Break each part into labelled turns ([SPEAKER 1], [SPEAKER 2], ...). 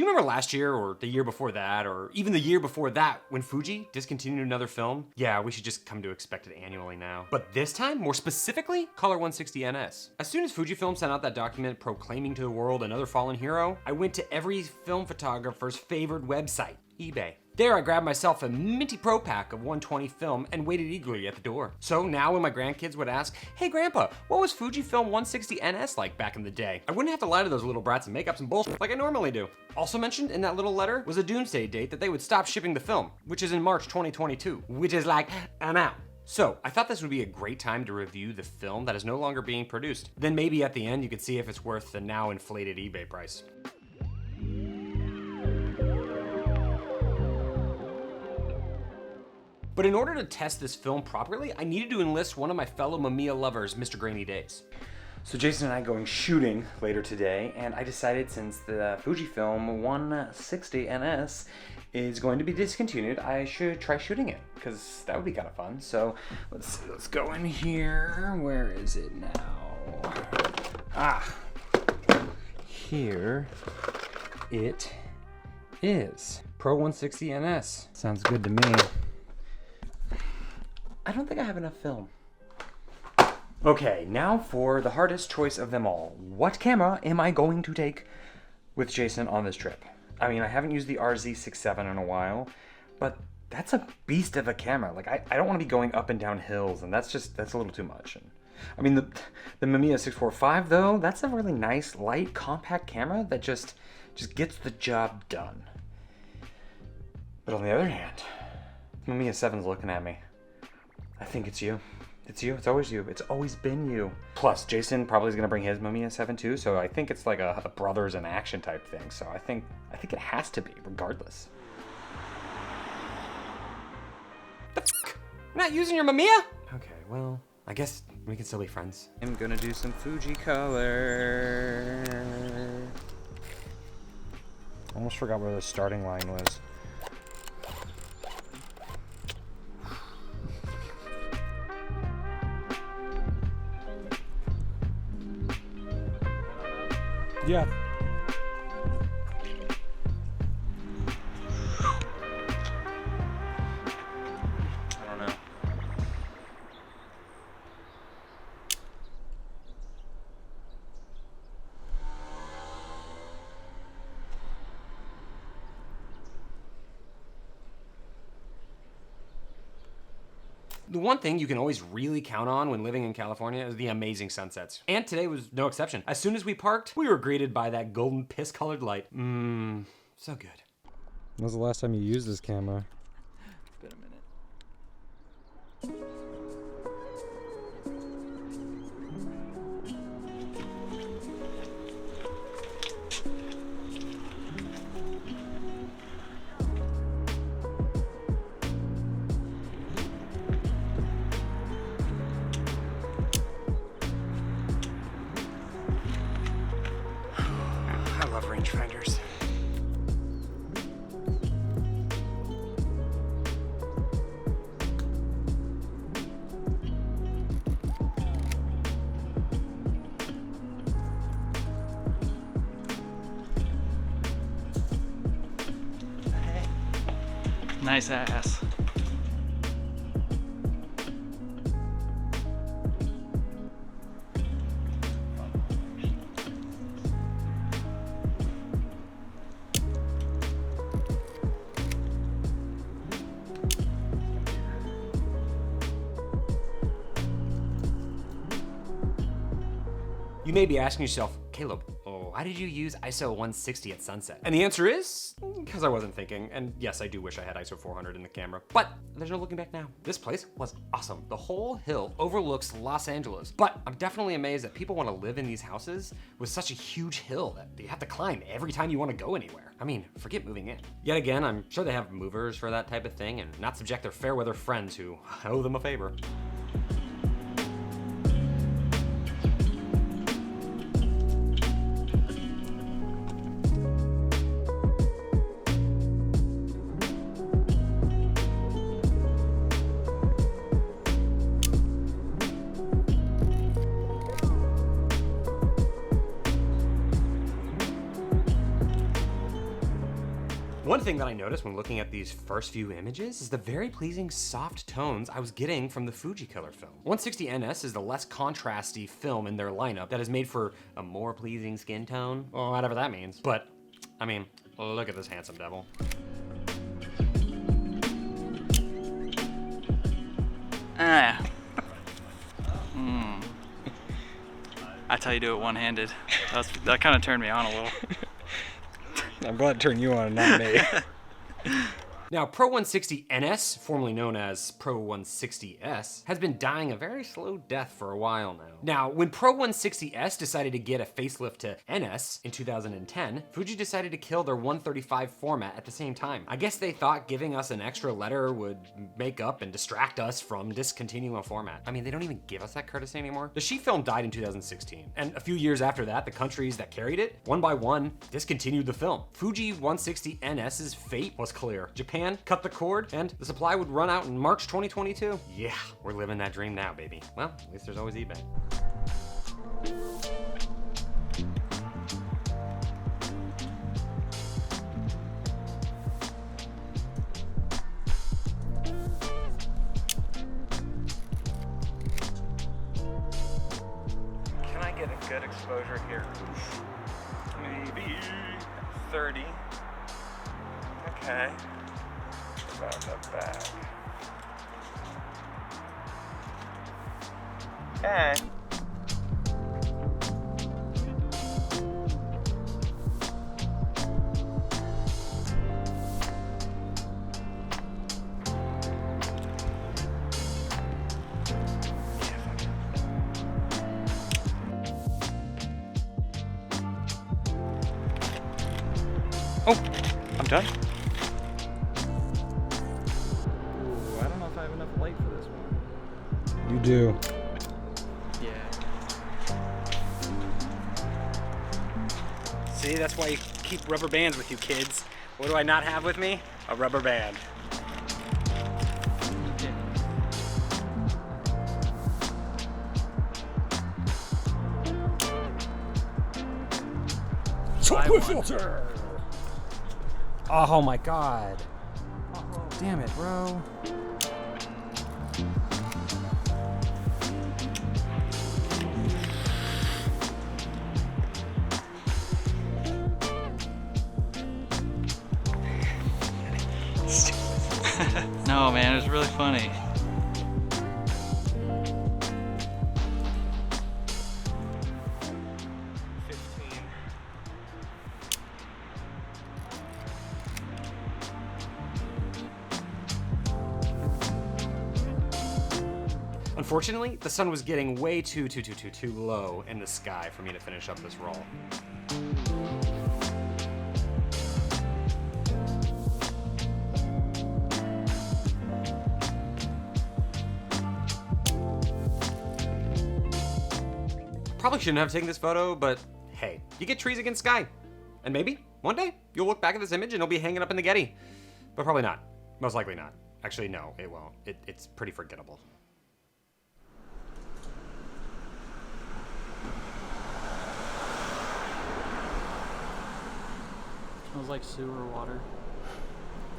[SPEAKER 1] you remember last year or the year before that or even the year before that when Fuji discontinued another film? Yeah, we should just come to expect it annually now. But this time, more specifically, Color 160 NS. As soon as Fujifilm sent out that document proclaiming to the world another fallen hero, I went to every film photographer's favorite website, eBay. There I grabbed myself a minty pro pack of 120 film and waited eagerly at the door. So now when my grandkids would ask, hey grandpa, what was Fujifilm 160 NS like back in the day? I wouldn't have to lie to those little brats and make up some bullshit like I normally do. Also mentioned in that little letter was a doomsday date that they would stop shipping the film, which is in March 2022, which is like, I'm out. So I thought this would be a great time to review the film that is no longer being produced. Then maybe at the end you could see if it's worth the now inflated eBay price. But in order to test this film properly, I needed to enlist one of my fellow Mamiya lovers, Mr. Grainy Days. So Jason and I going shooting later today, and I decided since the Fujifilm 160 NS is going to be discontinued, I should try shooting it, because that would be kind of fun. So let's see, let's go in here. Where is it now? Ah, here it is. Pro 160 NS. Sounds good to me. I don't think I have enough film. Okay, now for the hardest choice of them all. What camera am I going to take with Jason on this trip? I mean, I haven't used the RZ67 in a while, but that's a beast of a camera. Like, I don't want to be going up and down hills, and that's a little too much. And, I mean, the Mamiya 645, though, that's a really nice, light, compact camera that just gets the job done. But on the other hand, the Mamiya 7's looking at me. I think it's you. It's you. It's always you. It's always been you. Plus, Jason probably is going to bring his Mamiya 7 too, so I think it's like a brothers in action type thing. So I think it has to be, regardless. The fuck? You're not using your Mamiya? Okay, well, I guess we can still be friends. I'm gonna do some Fujicolor. Almost forgot where the starting line was. Yeah. I don't know. The one thing you can always really count on when living in California is the amazing sunsets. And today was no exception. As soon as we parked, we were greeted by that golden piss-colored light. So good.
[SPEAKER 2] When was the last time you used this camera?
[SPEAKER 1] It's been a minute. I love rangefinders.
[SPEAKER 3] Nice ass.
[SPEAKER 1] You may be asking yourself, Caleb, why did you use ISO 160 at sunset? And the answer is, because I wasn't thinking. And yes, I do wish I had ISO 400 in the camera, but there's no looking back now. This place was awesome. The whole hill overlooks Los Angeles, but I'm definitely amazed that people want to live in these houses with such a huge hill that you have to climb every time you want to go anywhere. I mean, forget moving in. Yet again, I'm sure they have movers for that type of thing and not subject their fair weather friends who owe them a favor. One thing that I noticed when looking at these first few images is the very pleasing soft tones I was getting from the Fujicolor film. 160 NS is the less contrasty film in their lineup that is made for a more pleasing skin tone, or whatever that means. But, I mean, look at this handsome devil.
[SPEAKER 3] That's how you do it one-handed. That kind of turned me on a little.
[SPEAKER 2] I'm glad to turn you on and not me.
[SPEAKER 1] Now, Pro 160 NS, formerly known as Pro 160S, has been dying a very slow death for a while now. Now, when Pro 160S decided to get a facelift to NS in 2010, Fuji decided to kill their 135 format at the same time. I guess they thought giving us an extra letter would make up and distract us from discontinuing a format. I mean, they don't even give us that courtesy anymore. The She film died in 2016, and a few years after that, the countries that carried it, one by one, discontinued the film. Fuji 160 NS's fate was clear. Japan cut the cord, and the supply would run out in March 2022. Yeah, we're living that dream now, baby. Well, at least there's always eBay.
[SPEAKER 3] Can I get a good exposure here? Maybe 30. Okay. About the back. Okay.
[SPEAKER 1] Oh, I'm done.
[SPEAKER 2] Ooh, I don't know if I have enough light for this one. You do.
[SPEAKER 3] Yeah.
[SPEAKER 4] See, that's why you keep rubber bands with you kids. What do I not have with me? A rubber band.
[SPEAKER 2] Chocolate filter! Oh my god. Damn it, bro.
[SPEAKER 3] No, man, it was really funny.
[SPEAKER 1] Unfortunately, the sun was getting way too low in the sky for me to finish up this roll. Probably shouldn't have taken this photo, but hey, you get trees against sky. And maybe, one day, you'll look back at this image and it'll be hanging up in the Getty. But probably not. Most likely not. Actually, no, it won't. It's pretty forgettable.
[SPEAKER 3] Smells like sewer water.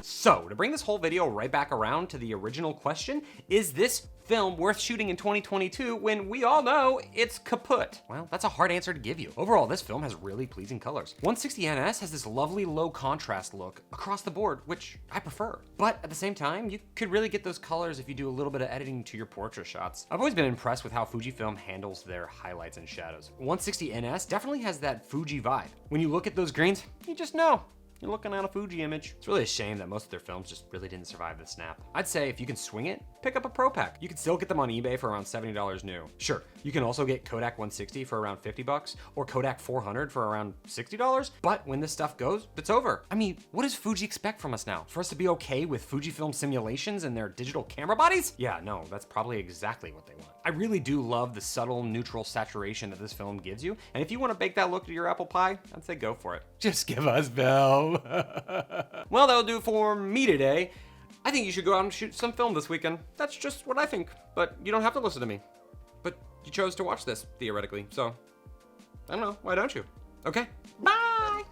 [SPEAKER 1] So, to bring this whole video right back around to the original question, is this film worth shooting in 2022 when we all know it's kaput? Well, that's a hard answer to give you. Overall, this film has really pleasing colors. 160 NS has this lovely low contrast look across the board, which I prefer. But at the same time, you could really get those colors if you do a little bit of editing to your portrait shots. I've always been impressed with how Fujifilm handles their highlights and shadows. 160 NS definitely has that Fuji vibe. When you look at those greens, you just know. You're looking at a Fuji image. It's really a shame that most of their films just really didn't survive the snap. I'd say if you can swing it, pick up a Pro Pack. You can still get them on eBay for around $70 new. Sure, you can also get Kodak 160 for around 50 bucks or Kodak 400 for around $60, but when this stuff goes, it's over. I mean, what does Fuji expect from us now? For us to be okay with Fujifilm simulations and their digital camera bodies? Yeah, no, that's probably exactly what they want. I really do love the subtle neutral saturation that this film gives you, and if you want to bake that look to your apple pie, I'd say go for it. Just give us film. Well, that'll do for me today. I think you should go out and shoot some film this weekend. That's just what I think, but you don't have to listen to me. But you chose to watch this, theoretically, so I don't know, why don't you? Okay, bye!